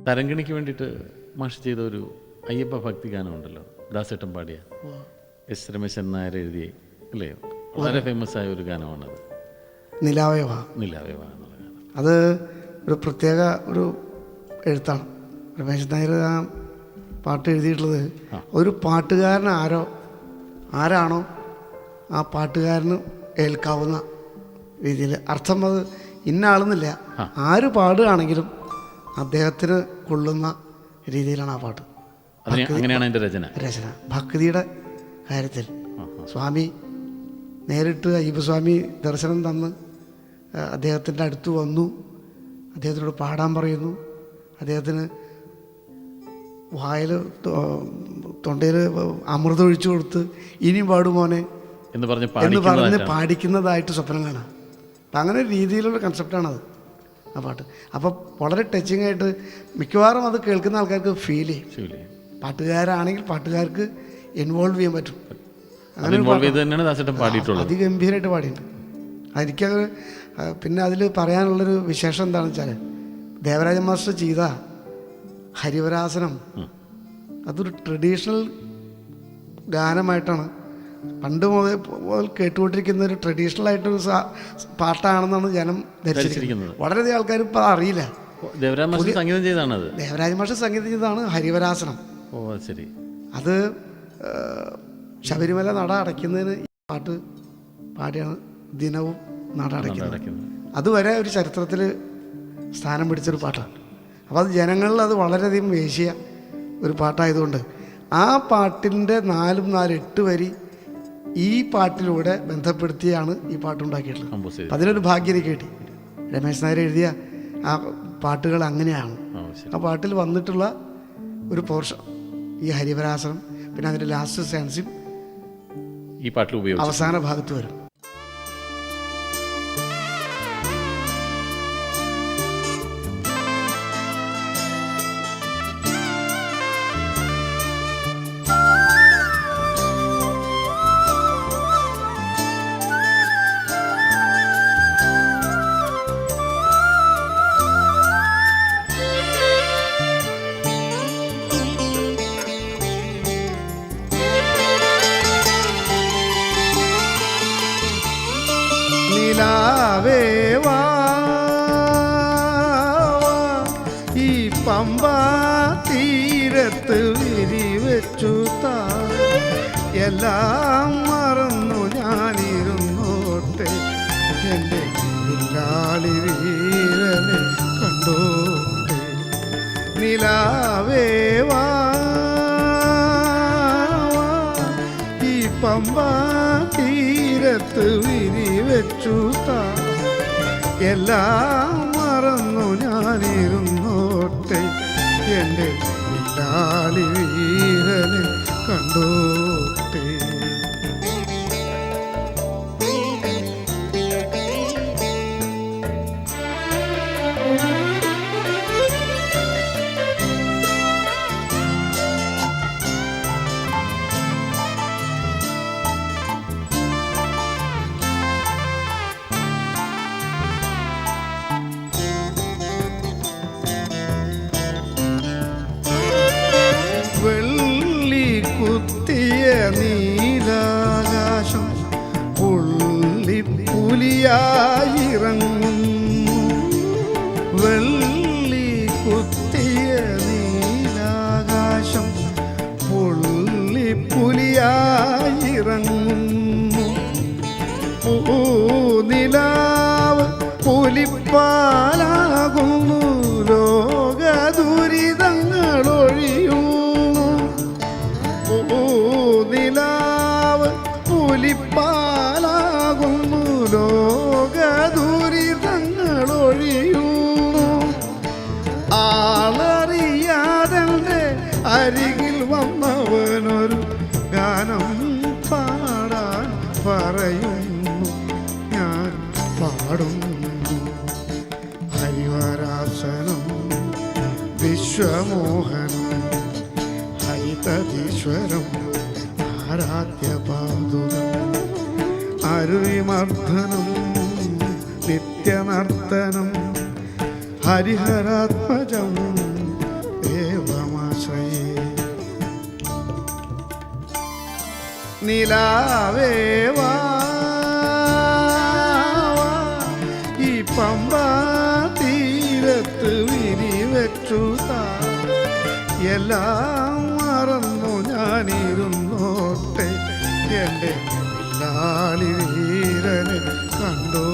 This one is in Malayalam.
തരങ്കിണിക്ക് വേണ്ടിയിട്ട് മാഷ് ചെയ്ത ഒരു അയ്യപ്പ ഭക്തി ഗാനമുണ്ടല്ലോ, ദാസേട്ടൻ പാടിയ, എസ് രമേശൻ നായർ എഴുതിയ, അല്ലേ? വളരെ ഫേമസ് ആയ ഒരു ഗാനമാണത്, നിലാവേ വാ. നിലാവേ വാ എന്നുള്ള ഗാനം. അത് ഒരു പ്രത്യേക ഒരു എഴുത്താണ്. രമേശൻ നായർ ആ പാട്ട് എഴുതിയിട്ടുള്ളത് ഒരു പാട്ടുകാരൻ ആരാണോ ആ പാട്ടുകാരന് ഏൽക്കാവുന്ന രീതിയിൽ അർത്ഥം. അത് ഇന്ന ആളെന്നില്ല, ആര് പാടുകയാണെങ്കിലും അദ്ദേഹത്തിന് കൊള്ളുന്ന രീതിയിലാണ് ആ പാട്ട്. അങ്ങനെയാണ് അതിൻ്റെ രചന. ഭക്തിയുടെ കാര്യത്തിൽ സ്വാമി നേരിട്ട് അയ്യപ്പസ്വാമി ദർശനം തന്ന് അദ്ദേഹത്തിൻ്റെ അടുത്ത് വന്നു, അദ്ദേഹത്തിനോട് പാടാൻ പറയുന്നു, അദ്ദേഹത്തിന് വായിൽ തൊണ്ടയിൽ അമൃതം ഒഴിച്ചു കൊടുത്ത് ഇനിയും പാടുമോനെ എന്ന് പറഞ്ഞ് പാടിക്കുന്നതായിട്ട് സ്വപ്നം കാണാം. അപ്പം അങ്ങനെ ഒരു രീതിയിലുള്ള കൺസെപ്റ്റാണത് ആ പാട്ട്. അപ്പോൾ വളരെ ടച്ചിങ് ആയിട്ട് മിക്കവാറും അത് കേൾക്കുന്ന ആൾക്കാർക്ക് ഫീൽ ചെയ്യും. പാട്ടുകാരാണെങ്കിൽ പാട്ടുകാർക്ക് ഇൻവോൾവ് ചെയ്യാൻ പറ്റും. അങ്ങനെ അതിഗംഭീരമായിട്ട് പാടിയിട്ടുണ്ട്. എനിക്കത് പിന്നെ അതിൽ പറയാനുള്ളൊരു വിശേഷം എന്താണെന്ന് വെച്ചാൽ, ദേവരാജ മാസ്റ്റർ ചെയ്ത ഹരിവരാസനം അതൊരു ട്രഡീഷണൽ ഗാനമായിട്ടാണ് പണ്ട് മുതൽ കേട്ടുകൊണ്ടിരിക്കുന്ന ഒരു ട്രഡീഷണൽ ആയിട്ടൊരു പാട്ടാണെന്നാണ് ജനം ധരിച്ചിരിക്കുന്നത്. വളരെയധികം ആൾക്കാർ ഇപ്പോൾ അറിയില്ല. ദേവരാജ മാസ്റ്റർ സംഗീതം ചെയ്തതാണ് ഹരിവരാസനം. ശരി. അത് ശബരിമല നട അടയ്ക്കുന്നതിന് ഈ പാട്ട് പാടിയാണ് ദിനവും നട അടയ്ക്കുന്നത്. അതുവരെ ഒരു ചരിത്രത്തിൽ സ്ഥാനം പിടിച്ചൊരു പാട്ടാണ്. അപ്പോൾ അത് ജനങ്ങളിൽ അത് വളരെയധികം വേശിയ ഒരു പാട്ടായതുകൊണ്ട് ആ പാട്ടിൻ്റെ 4-8 വരി ഈ പാട്ടിലൂടെ ബന്ധപ്പെടുത്തിയാണ് ഈ പാട്ടുണ്ടാക്കിയിട്ടുള്ളത്. അപ്പം അതിനൊരു ഭാഗ്യം എനിക്ക് കിട്ടി. രമേശ് നായർ എഴുതിയ ആ പാട്ടുകൾ അങ്ങനെയാണ്. ആ പാട്ടിൽ വന്നിട്ടുള്ള ഒരു പോർഷൻ ഈ ഹരിവരാസനം, പിന്നെ അതിൻ്റെ ലാസ്റ്റ് സെൻസും ഈ പാട്ടിൽ ഉപയോഗിച്ചു അവസാന ഭാഗത്ത് വരും. നിലാവേ വാ, ഈ പമ്പാ തീരത്ത് വിരിവെച്ചു താ, എല്ലാം മറന്നു ഞാനിരുന്നോട്ടെ, എൻ്റെ ഇല്ലാളി വീരനെ കണ്ടോട്ടെ. നിലാവേ വാ, ഈ പമ്പാ തീരത്ത് വിരിവെച്ചു താ, എല്ലാം മറന്നു ഞാനിരുന്നോട്ടെ, എൻ്റെ ഇല്ലാളി വീരനെ കണ്ടോട്ടെ. വെള്ളി കുത്തിയ നീലാകാശം പുള്ളിപ്പുലിയായിറങ്ങുന്നു, വെള്ളി കുത്തിയ നീലാകാശം പുള്ളിപ്പുലിയായിറങ്ങുന്നു, പൂനിലാവ് പുലിപ്പാലാകുന്നു, ലോകദുരിതങ്ങളൊഴിയുന്നു, പൂനിലാവ് പുലിപ്പാലാകുന്നു, ലോകദുരിതങ്ങളൊഴിയുന്നു. ആളറിയാതെ അരികിൽ വന്നവനൊരു ഗാനം പാടാൻ പറയുന്നു, ഞാൻ പാടുന്നു. ഹരിവരാസനം വിശ്വമോഹനം ഹരിതീശ്വരം ആരാധ്യപാദുകം അരുവിമർദ്ദനം നിത്യനർത്തനം ഹരിഹരാത്മജം ദേവമാശ്രയേ. നിലാവേവാ ഈ പമ്പാ തീരത്ത് വിരിവെച്ചു എല്ലാം മറന്നു ഞാനിരുന്നോട്ടെ എൻ്റെ ലാളി വീരനെ കണ്ടോ